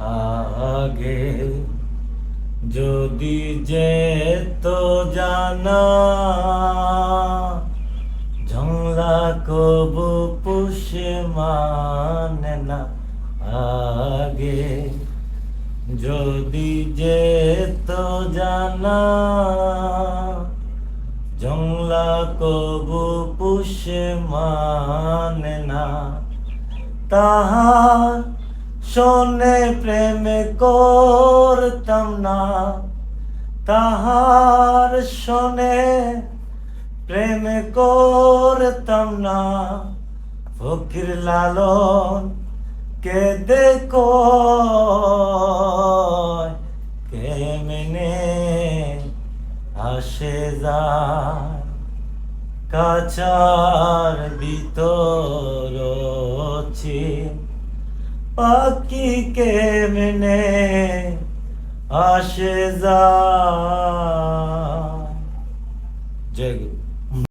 আগে যদি যেত জানা ঝংলা কবু পুষে মানে না। আগে যদি যেত জানা জংলা কবু পুষে মানে না। তাহার শোনে প্রেম করতাম না, তাহার শোনে প্রেম করতাম না। ফকির লালন কেঁদে কয় কেমনে আসে যায় কাচার ভিতর পাখি কেমনে আসে যায়। জয় গুরু।